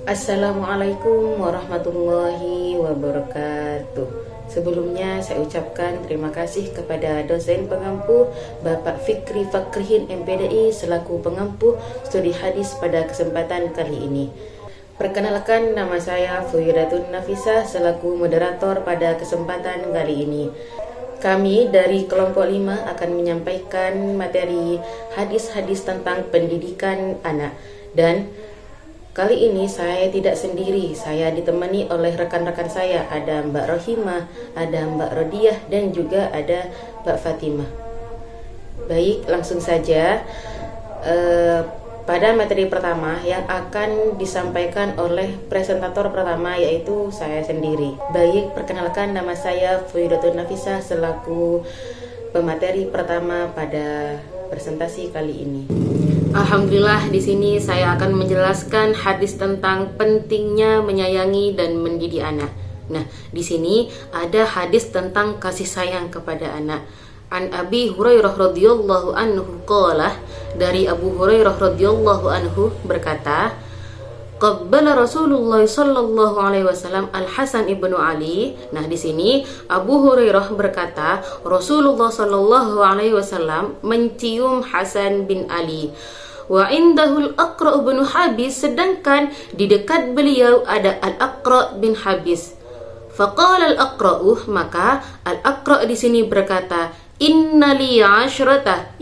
Assalamualaikum warahmatullahi wabarakatuh. Sebelumnya saya ucapkan terima kasih kepada dosen pengampu Bapak Fikri Fakrihin MPDI selaku pengampu studi hadis pada kesempatan kali ini. Perkenalkan, nama saya Fuidatun Nafisah selaku moderator pada kesempatan kali ini. Kami dari kelompok 5 akan menyampaikan materi hadis-hadis tentang pendidikan anak. Dan kali ini saya tidak sendiri, saya ditemani oleh rekan-rekan saya. Ada Mbak Rohimah, ada Mbak Rodiah, dan juga ada Mbak Fatimah. Baik, langsung saja pada materi pertama yang akan disampaikan oleh presentator pertama, yaitu saya sendiri. Baik, perkenalkan, nama saya Fuidatun Nafisah selaku pemateri pertama pada presentasi kali ini. Alhamdulillah, di sini saya akan menjelaskan hadis tentang pentingnya menyayangi dan mendidik anak. Nah, di sini ada hadis tentang kasih sayang kepada anak. An Abi Hurairah radhiyallahu anhu qala, dari Abu Hurairah radhiyallahu anhu berkata, qabbala Rasulullah sallallahu alaihi wasallam Al-Hasan ibnu Ali. Nah, di sini Abu Hurairah berkata, Rasulullah sallallahu alaihi wasallam mencium Hasan bin Ali. Wa indahul Aqra bin Habis, sedangkan di dekat beliau ada Al-Aqra bin Habis. Faqala Al-Aqra'u, maka Al-Aqra di sini berkata, Inna li 'ashrata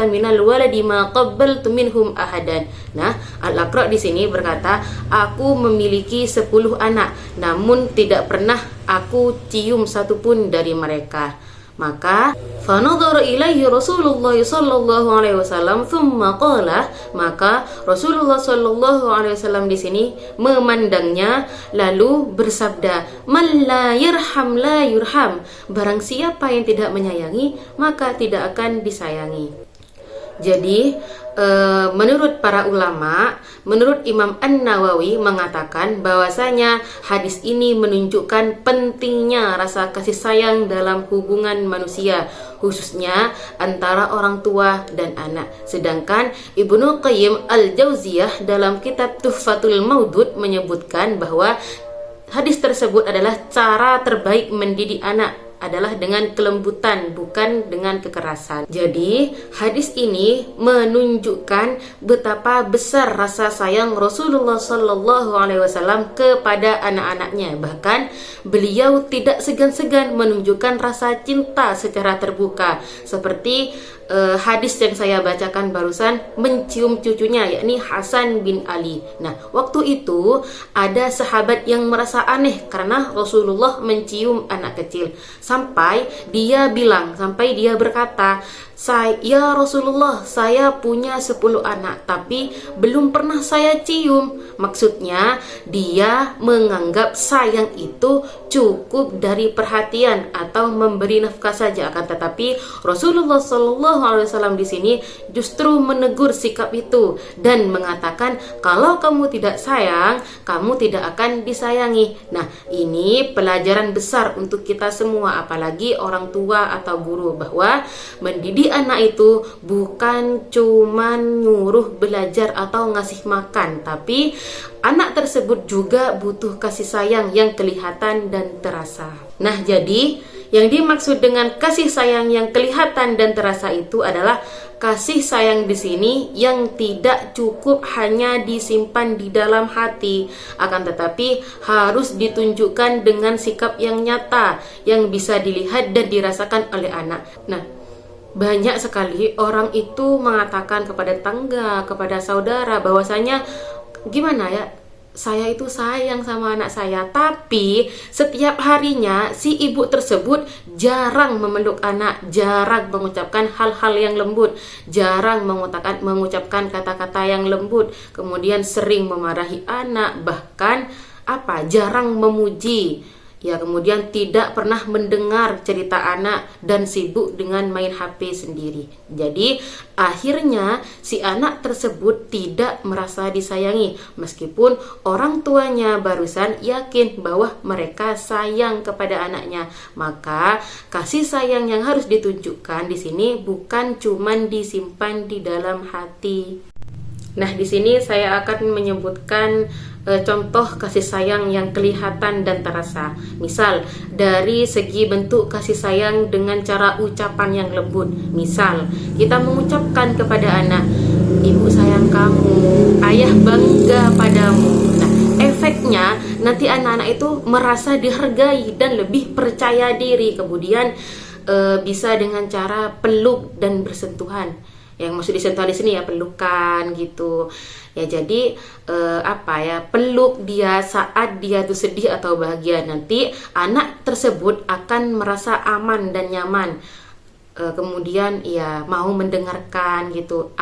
minal waladi ma qabbaltu minhum ahadan. Nah, Al-Aqra di sini berkata, aku memiliki 10 anak, namun tidak pernah aku cium satupun dari mereka. Maka fanadhara ilaihi Rasulullah sallallahu alaihi wasallam thumma qala, maka Rasulullah sallallahu alaihi wasallam di sini memandangnya lalu bersabda, man la yarham la yurham, barang siapa yang tidak menyayangi maka tidak akan disayangi. Jadi menurut para ulama, menurut Imam An-Nawawi mengatakan bahwasanya hadis ini menunjukkan pentingnya rasa kasih sayang dalam hubungan manusia, khususnya antara orang tua dan anak. Sedangkan Ibnu Qayyim Al-Jauziyah dalam kitab Tuhfatul Maudud menyebutkan bahwa hadis tersebut adalah cara terbaik mendidik anak adalah dengan kelembutan, bukan dengan kekerasan. Jadi, hadis ini menunjukkan betapa besar rasa sayang Rasulullah Sallallahu Alaihi Wasallam kepada anak-anaknya. Bahkan beliau tidak segan-segan menunjukkan rasa cinta secara terbuka, seperti hadis yang saya bacakan barusan, mencium cucunya, yakni Hasan bin Ali. Nah, waktu itu ada sahabat yang merasa aneh karena Rasulullah mencium anak kecil, sampai dia berkata, ya Rasulullah, saya punya 10 anak tapi belum pernah saya cium. Maksudnya dia menganggap sayang itu cukup dari perhatian atau memberi nafkah saja. Akan tetapi Rasulullah SAW di sini justru menegur sikap itu dan mengatakan, kalau kamu tidak sayang, kamu tidak akan disayangi. Nah, ini pelajaran besar untuk kita semua, apalagi orang tua atau guru, bahwa mendidik anak itu bukan cuman nyuruh belajar atau ngasih makan, tapi anak tersebut juga butuh kasih sayang yang kelihatan dan terasa. Nah, jadi yang dimaksud dengan kasih sayang yang kelihatan dan terasa itu adalah kasih sayang di sini yang tidak cukup hanya disimpan di dalam hati, akan tetapi harus ditunjukkan dengan sikap yang nyata yang bisa dilihat dan dirasakan oleh anak. Nah, banyak sekali orang itu mengatakan kepada tetangga, kepada saudara bahwasanya gimana ya, saya itu sayang sama anak saya, tapi setiap harinya si ibu tersebut jarang memeluk anak, jarang mengucapkan hal-hal yang lembut, jarang mengucapkan kata-kata yang lembut, kemudian sering memarahi anak, bahkan jarang memuji. Ya, kemudian tidak pernah mendengar cerita anak dan sibuk dengan main HP sendiri. Jadi, akhirnya si anak tersebut tidak merasa disayangi, meskipun orang tuanya barusan yakin bahwa mereka sayang kepada anaknya. Maka, kasih sayang yang harus ditunjukkan di sini bukan cuman disimpan di dalam hati. Nah, di sini saya akan menyebutkan contoh kasih sayang yang kelihatan dan terasa. Misal, dari segi bentuk kasih sayang dengan cara ucapan yang lembut. Misal, kita mengucapkan kepada anak, "Ibu sayang kamu, ayah bangga padamu." Nah, efeknya nanti anak-anak itu merasa dihargai dan lebih percaya diri. Kemudian bisa dengan cara peluk dan bersentuhan. Yang maksud disentuh di sini ya pelukan gitu. Ya jadi peluk dia saat dia tuh sedih atau bahagia. Nanti anak tersebut akan merasa aman dan nyaman. Kemudian ya mau mendengarkan gitu.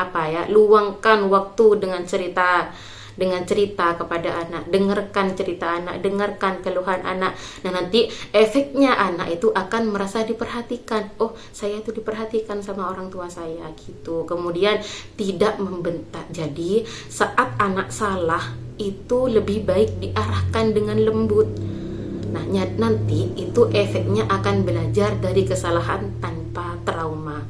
Luangkan waktu dengan cerita kepada anak, dengarkan cerita anak, dengarkan keluhan anak. Nah, nanti efeknya anak itu akan merasa diperhatikan. Oh, saya itu diperhatikan sama orang tua saya gitu. Kemudian tidak membentak. Jadi saat anak salah itu lebih baik diarahkan dengan lembut. Nah, nanti itu efeknya akan belajar dari kesalahan tanpa trauma.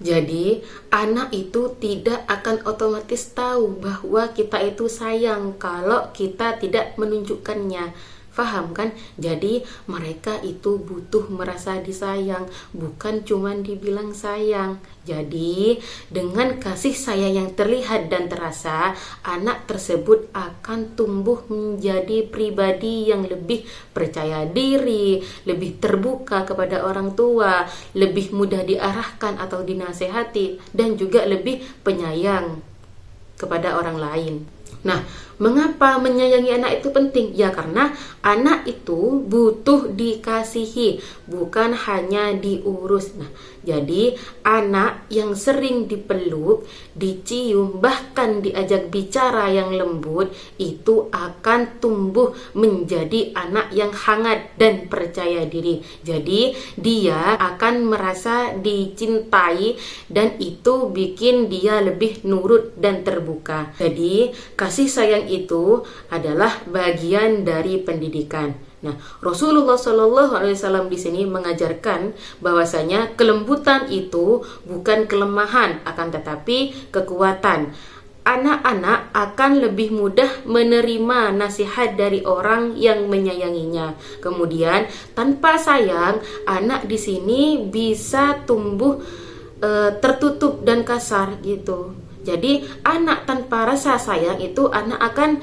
Jadi, anak itu tidak akan otomatis tahu bahwa kita itu sayang kalau kita tidak menunjukkannya. Paham kan? Jadi, mereka itu butuh merasa disayang, bukan cuma dibilang sayang. Jadi, dengan kasih sayang yang terlihat dan terasa, anak tersebut akan tumbuh menjadi pribadi yang lebih percaya diri, lebih terbuka kepada orang tua, lebih mudah diarahkan atau dinasehati, dan juga lebih penyayang kepada orang lain. Nah, mengapa menyayangi anak itu penting? Ya karena anak itu butuh dikasihi, bukan hanya diurus. Nah, jadi anak yang sering dipeluk, dicium, bahkan diajak bicara yang lembut, itu akan tumbuh menjadi anak yang hangat dan percaya diri. Jadi dia akan merasa dicintai dan itu bikin dia lebih nurut dan terbuka. Jadi kasih sayang itu adalah bagian dari pendidikan. Nah, Rasulullah SAW di sini mengajarkan bahwasanya kelembutan itu bukan kelemahan, akan tetapi kekuatan. Anak-anak akan lebih mudah menerima nasihat dari orang yang menyayanginya. Kemudian, tanpa sayang, anak di sini bisa tumbuh tertutup dan kasar gitu. Jadi anak tanpa rasa sayang itu anak akan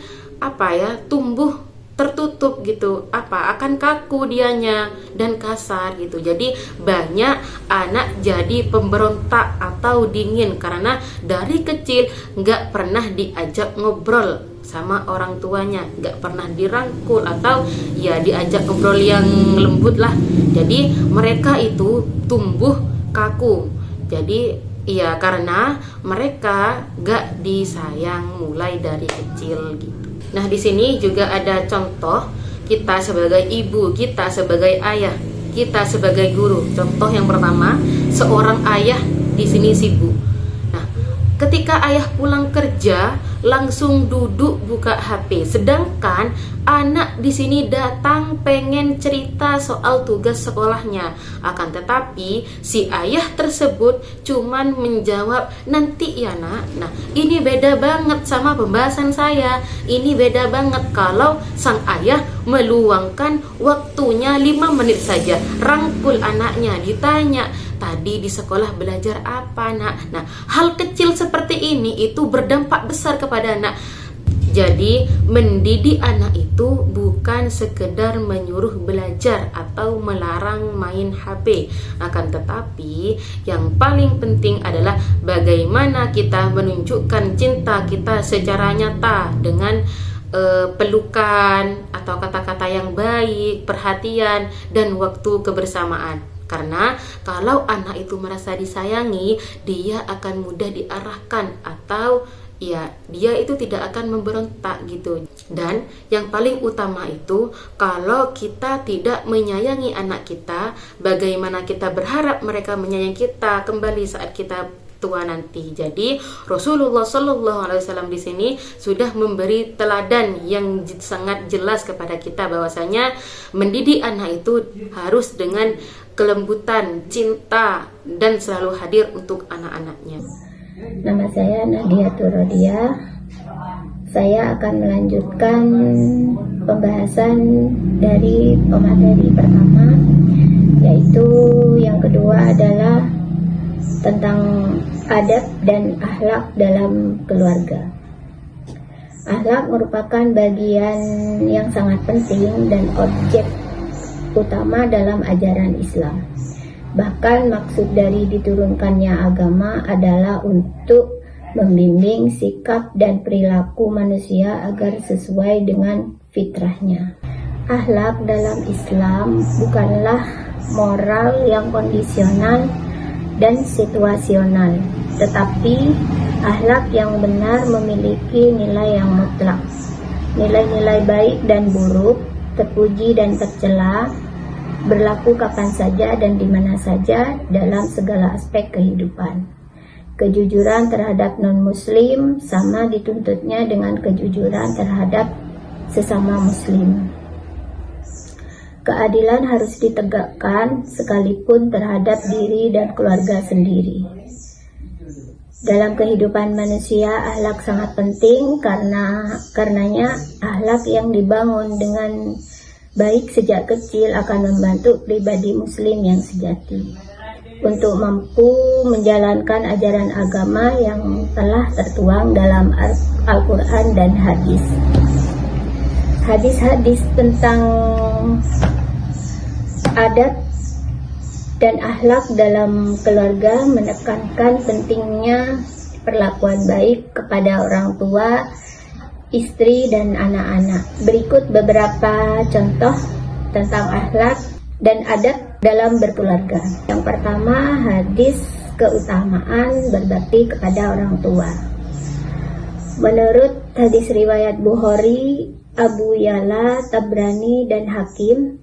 tumbuh tertutup gitu, akan kaku dianya dan kasar gitu. Jadi banyak anak jadi pemberontak atau dingin karena dari kecil nggak pernah diajak ngobrol sama orang tuanya, nggak pernah dirangkul atau ya diajak ngobrol yang lembut lah. Jadi mereka itu tumbuh kaku. Jadi iya, karena mereka gak disayang mulai dari kecil gitu. Nah, di sini juga ada contoh kita sebagai ibu, kita sebagai ayah, kita sebagai guru. Contoh yang pertama, seorang ayah di sini sibuk. Nah, ketika ayah pulang kerja, langsung duduk buka HP. Sedangkan anak di sini datang pengen cerita soal tugas sekolahnya. Akan tetapi si ayah tersebut cuman menjawab, "Nanti ya nak." Nah, ini beda banget sama pembahasan saya. Ini beda banget kalau sang ayah meluangkan waktunya 5 menit saja, rangkul anaknya, ditanya, "Tadi di sekolah belajar apa, nak?" Nah, hal kecil seperti ini itu berdampak besar kepada anak. Jadi, mendidik anak itu bukan sekedar menyuruh belajar atau melarang main HP. Akan tetapi, yang paling penting adalah bagaimana kita menunjukkan cinta kita secara nyata dengan pelukan atau kata-kata yang baik, perhatian, dan waktu kebersamaan. Karena kalau anak itu merasa disayangi, dia akan mudah diarahkan atau ya dia itu tidak akan memberontak gitu. Dan yang paling utama itu, kalau kita tidak menyayangi anak kita, bagaimana kita berharap mereka menyayangi kita kembali saat kita tua nanti. Jadi Rasulullah SAW di sini sudah memberi teladan yang sangat jelas kepada kita bahwasanya mendidik anak itu harus dengan kelembutan, cinta, dan selalu hadir untuk anak-anaknya. Nama saya Nadia Turodia, Saya akan melanjutkan pembahasan dari pemateri pertama, yaitu yang kedua adalah tentang adab dan akhlak dalam keluarga. Akhlak merupakan bagian yang sangat penting dan objek utama dalam ajaran Islam. Bahkan maksud dari diturunkannya agama adalah untuk membimbing sikap dan perilaku manusia agar sesuai dengan fitrahnya. Akhlak dalam Islam bukanlah moral yang kondisional dan situasional, tetapi akhlak yang benar memiliki nilai yang mutlak. Nilai-nilai baik dan buruk, terpuji dan tercela, berlaku kapan saja dan di mana saja dalam segala aspek kehidupan. Kejujuran terhadap non-muslim sama dituntutnya dengan kejujuran terhadap sesama muslim. Keadilan harus ditegakkan sekalipun terhadap diri dan keluarga sendiri. Dalam kehidupan manusia, akhlak sangat penting karenanya akhlak yang dibangun dengan baik sejak kecil akan membantu pribadi muslim yang sejati untuk mampu menjalankan ajaran agama yang telah tertuang dalam Al-Quran dan hadis. Hadis-hadis tentang adab dan akhlak dalam keluarga menekankan pentingnya perlakuan baik kepada orang tua, istri, dan anak-anak. Berikut beberapa contoh tentang akhlak dan adab dalam berkeluarga. Yang pertama, hadis keutamaan berbakti kepada orang tua. Menurut hadis riwayat Bukhari, Abu Ya'la, Tabrani, dan Hakim,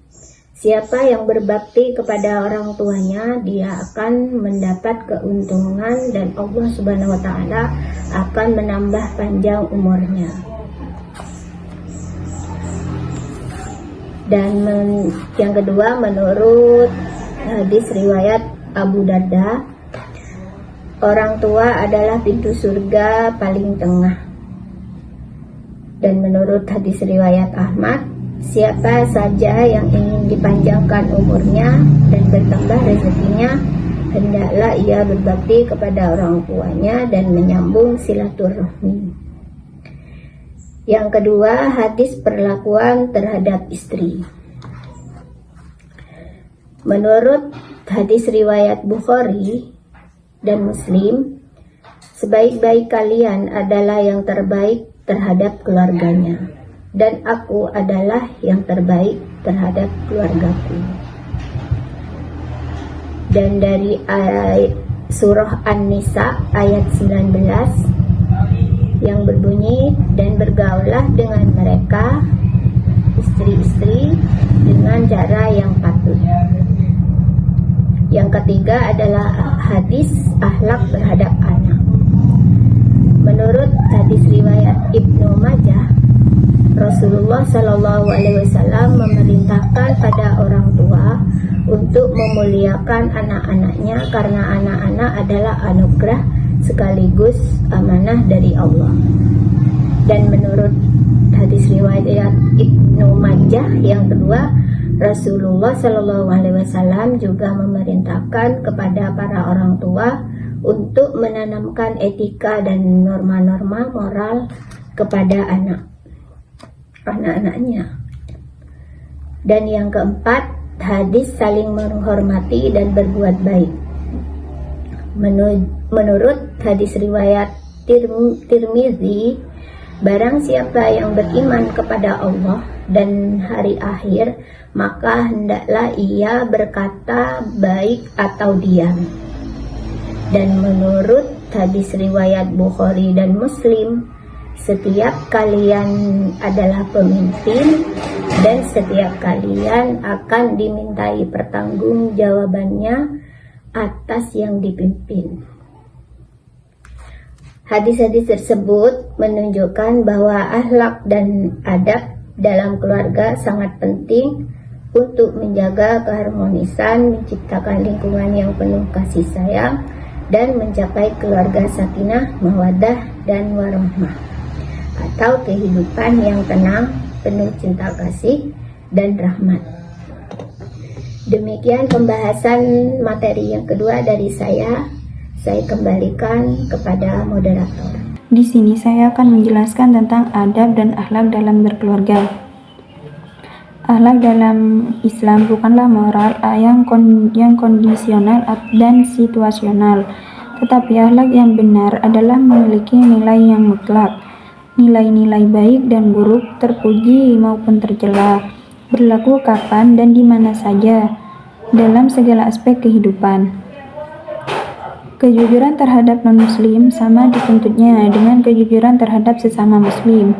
siapa yang berbakti kepada orang tuanya, dia akan mendapat keuntungan dan Allah Subhanahu wa Ta'ala akan menambah panjang umurnya. Dan yang kedua, menurut hadis riwayat Abu Darda, orang tua adalah pintu surga paling tengah. Dan menurut hadis riwayat Ahmad, siapa saja yang ingin dipanjangkan umurnya dan bertambah rezekinya, hendaklah ia berbakti kepada orang tuanya dan menyambung silaturahmi. Yang kedua, hadis perlakuan terhadap istri. Menurut hadis riwayat Bukhari dan Muslim, sebaik-baik kalian adalah yang terbaik terhadap keluarganya, dan aku adalah yang terbaik terhadap keluargaku. Dan dari surah An-Nisa ayat 19 yang berbunyi, dan bergaulah dengan mereka, istri-istri, dengan cara yang patut. Yang ketiga adalah hadis akhlak terhadap anak. Menurut hadis riwayat Ibnu Majah, Rasulullah Shallallahu Alaihi Wasallam memerintahkan pada orang tua untuk memuliakan anak-anaknya karena anak-anak adalah anugerah sekaligus amanah dari Allah. Dan menurut hadis riwayat Ibnu Majah yang kedua, Rasulullah Shallallahu Alaihi Wasallam juga memerintahkan kepada para orang tua untuk menanamkan etika dan norma-norma moral kepada anak-anaknya. Dan yang keempat, hadis saling menghormati dan berbuat baik. Menurut hadis riwayat Tirmizi, barang siapa yang beriman kepada Allah dan hari akhir, maka hendaklah ia berkata baik atau diam. Dan menurut hadis riwayat Bukhari dan Muslim, setiap kalian adalah pemimpin dan setiap kalian akan dimintai pertanggungjawabannya atas yang dipimpin. Hadis-hadis tersebut menunjukkan bahwa akhlak dan adab dalam keluarga sangat penting untuk menjaga keharmonisan, menciptakan lingkungan yang penuh kasih sayang, dan mencapai keluarga sakinah, mawaddah, dan warahmah. atau kehidupan yang tenang, penuh cinta kasih dan rahmat. Demikian pembahasan materi yang kedua dari saya. Saya kembalikan kepada moderator. Di sini saya akan menjelaskan tentang adab dan akhlak dalam berkeluarga. Akhlak dalam Islam bukanlah moral yang kondisional dan situasional, tetapi akhlak yang benar adalah memiliki nilai yang mutlak, nilai-nilai baik dan buruk, terpuji maupun tercela, berlaku kapan dan di mana saja, dalam segala aspek kehidupan. Kejujuran terhadap non-muslim sama dituntutnya dengan kejujuran terhadap sesama muslim.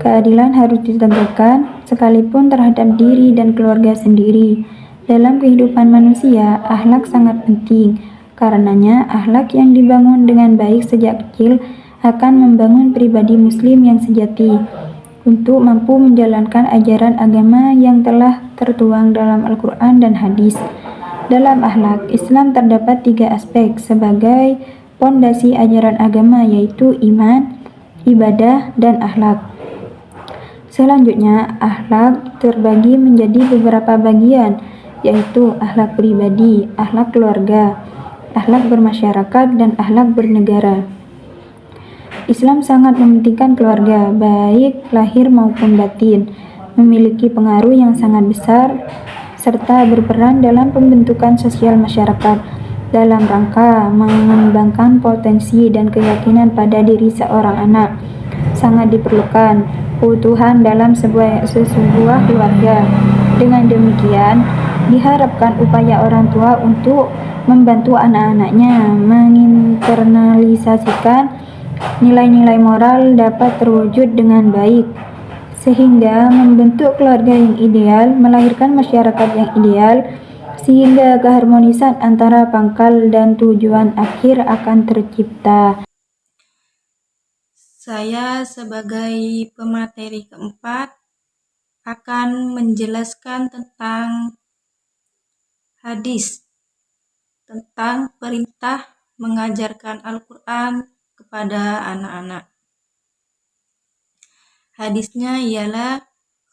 Keadilan harus ditegakkan sekalipun terhadap diri dan keluarga sendiri. Dalam kehidupan manusia, akhlak sangat penting. Karenanya, akhlak yang dibangun dengan baik sejak kecil akan membangun pribadi muslim yang sejati untuk mampu menjalankan ajaran agama yang telah tertuang dalam Al-Quran dan hadis. Dalam akhlak, Islam terdapat 3 aspek sebagai pondasi ajaran agama, yaitu iman, ibadah, dan akhlak. Selanjutnya, akhlak terbagi menjadi beberapa bagian, yaitu akhlak pribadi, akhlak keluarga, akhlak bermasyarakat, dan akhlak bernegara. Islam sangat mementingkan keluarga, baik lahir maupun batin, memiliki pengaruh yang sangat besar serta berperan dalam pembentukan sosial masyarakat dalam rangka mengembangkan potensi dan keyakinan pada diri seorang anak. Sangat diperlukan keutuhan dalam sebuah keluarga. Dengan demikian, diharapkan upaya orang tua untuk membantu anak-anaknya menginternalisasikan nilai-nilai moral dapat terwujud dengan baik, sehingga membentuk keluarga yang ideal, melahirkan masyarakat yang ideal, sehingga keharmonisan antara pangkal dan tujuan akhir akan tercipta. Saya sebagai pemateri keempat akan menjelaskan tentang hadis, tentang perintah mengajarkan Al-Quran kepada anak-anak. Hadisnya ialah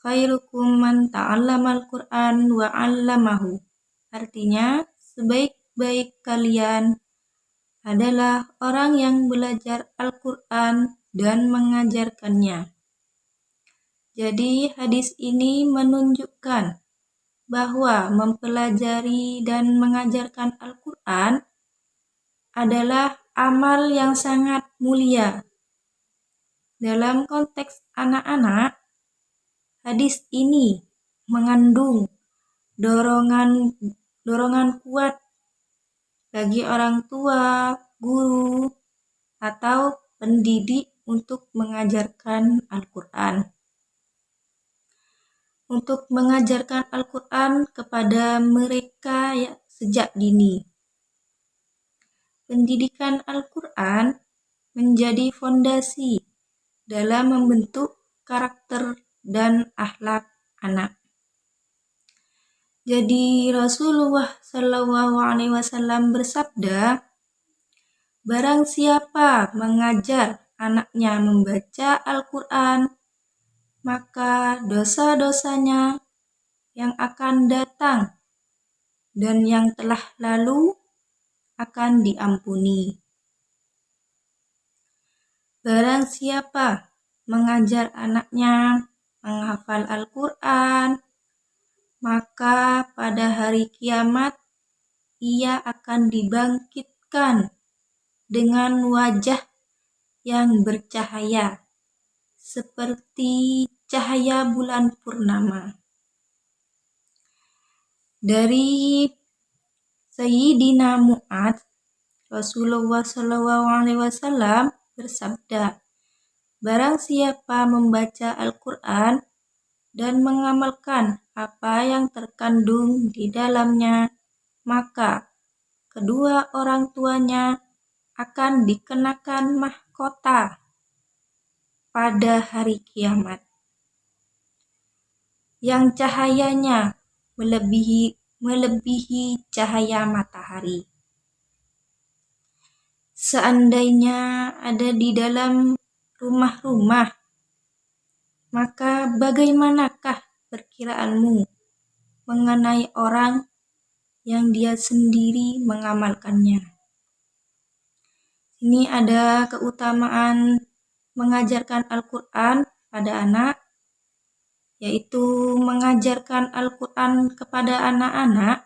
khairukum man ta'allamal Qur'an wa 'allamahu. Artinya, sebaik-baik kalian adalah orang yang belajar Al-Quran dan mengajarkannya. Jadi, hadis ini menunjukkan bahwa mempelajari dan mengajarkan Al-Quran adalah amal yang sangat mulia. Dalam konteks anak-anak, hadis ini mengandung dorongan kuat bagi orang tua, guru, atau pendidik untuk mengajarkan Al-Quran. Untuk mengajarkan Al-Quran kepada mereka sejak dini. Pendidikan Al-Quran menjadi fondasi dalam membentuk karakter dan akhlak anak. Jadi Rasulullah SAW bersabda, barang siapa mengajar anaknya membaca Al-Quran, maka dosa-dosanya yang akan datang dan yang telah lalu akan diampuni. Barang siapa mengajar anaknya menghafal Al-Quran, maka pada hari kiamat ia akan dibangkitkan dengan wajah yang bercahaya seperti cahaya bulan purnama. Dari Sayyidina Mu'adz, Rasulullah SAW bersabda, barang siapa membaca Al-Quran dan mengamalkan apa yang terkandung di dalamnya, maka kedua orang tuanya akan dikenakan mahkota pada hari kiamat yang cahayanya melebihi cahaya matahari. Seandainya ada di dalam rumah-rumah, maka bagaimanakah perkiraanmu mengenai orang yang dia sendiri mengamalkannya? Ini ada keutamaan mengajarkan Al-Quran pada anak, yaitu mengajarkan Al-Quran kepada anak-anak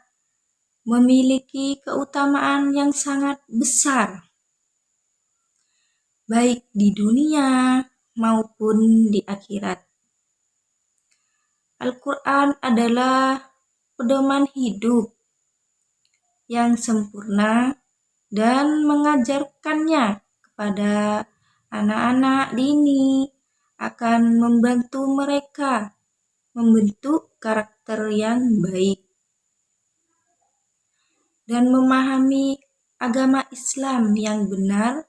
memiliki keutamaan yang sangat besar, baik di dunia maupun di akhirat. Al-Quran adalah pedoman hidup yang sempurna dan mengajarkannya kepada anak-anak dini akan membantu mereka membentuk karakter yang baik dan memahami agama Islam yang benar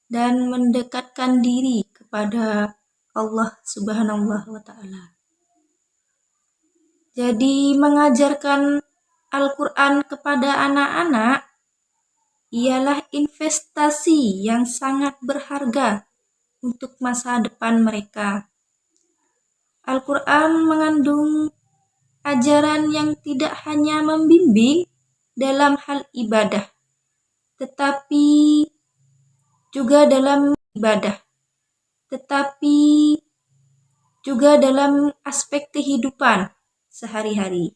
dan mendekatkan diri kepada Allah Subhanahu wa Ta'ala. Jadi mengajarkan Al-Quran kepada anak-anak ialah investasi yang sangat berharga untuk masa depan mereka. Al-Quran mengandung ajaran yang tidak hanya membimbing dalam hal ibadah, tetapi juga dalam aspek kehidupan sehari-hari.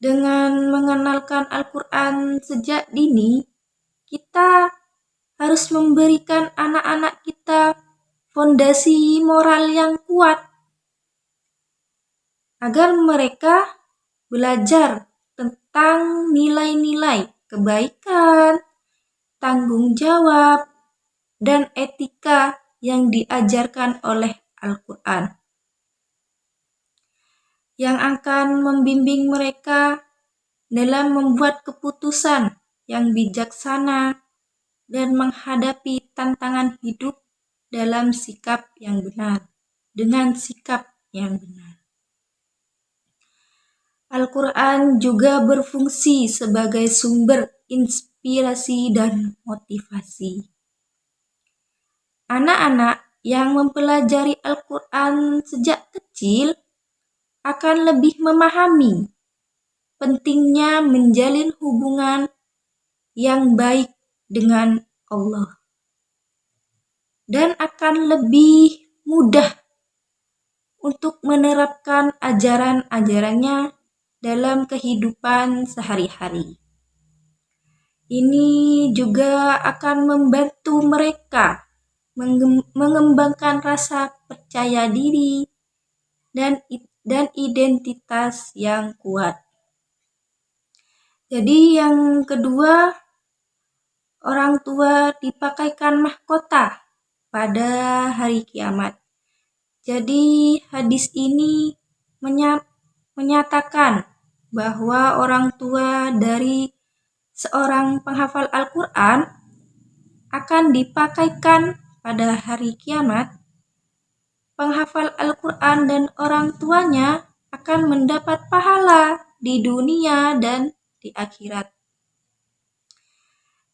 Dengan mengenalkan Al-Quran sejak dini, kita harus memberikan anak-anak kita fondasi moral yang kuat agar mereka belajar tentang nilai-nilai kebaikan, tanggung jawab, dan etika yang diajarkan oleh Al-Quran, yang akan membimbing mereka dalam membuat keputusan yang bijaksana dan menghadapi tantangan hidup dengan sikap yang benar. Al-Quran juga berfungsi sebagai sumber inspirasi dan motivasi. Anak-anak yang mempelajari Al-Quran sejak kecil akan lebih memahami pentingnya menjalin hubungan yang baik dengan Allah dan akan lebih mudah untuk menerapkan ajaran-ajarannya dalam kehidupan sehari-hari. Ini juga akan membantu mereka mengembangkan rasa percaya diri dan identitas yang kuat. Jadi yang kedua, orang tua dipakaikan mahkota pada hari kiamat. Jadi hadis ini menyatakan bahwa orang tua dari seorang penghafal Al-Quran akan dipakaikan pada hari kiamat. Penghafal Al-Quran dan orang tuanya akan mendapat pahala di dunia dan di akhirat.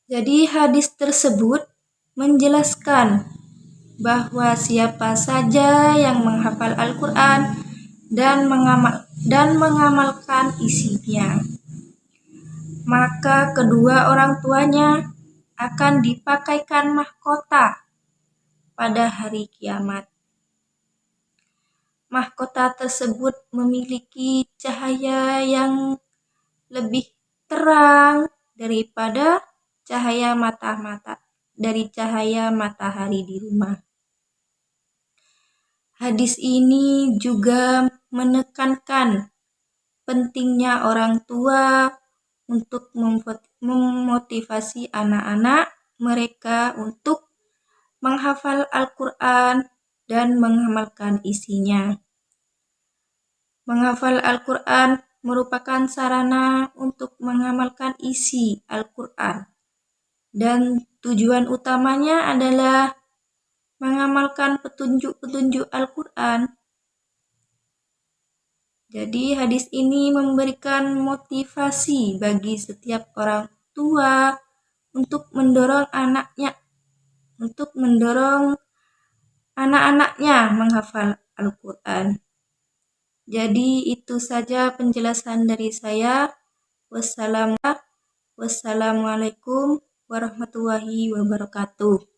Jadi hadis tersebut menjelaskan bahwa siapa saja yang menghafal Al-Quran dan mengamalkan isinya, maka kedua orang tuanya akan dipakaikan mahkota pada hari kiamat. Mahkota tersebut memiliki cahaya yang lebih terang daripada cahaya matahari di rumah. Hadis ini juga menekankan pentingnya orang tua untuk memotivasi anak-anak mereka untuk menghafal Al-Quran dan mengamalkan isinya. Menghafal Al-Quran merupakan sarana untuk mengamalkan isi Al-Quran, dan tujuan utamanya adalah mengamalkan petunjuk-petunjuk Al-Quran. Jadi hadis ini memberikan motivasi bagi setiap orang tua untuk mendorong anaknya untuk mendorong anak-anaknya menghafal Al-Quran. Jadi itu saja penjelasan dari saya. Wassalamualaikum warahmatullahi wabarakatuh.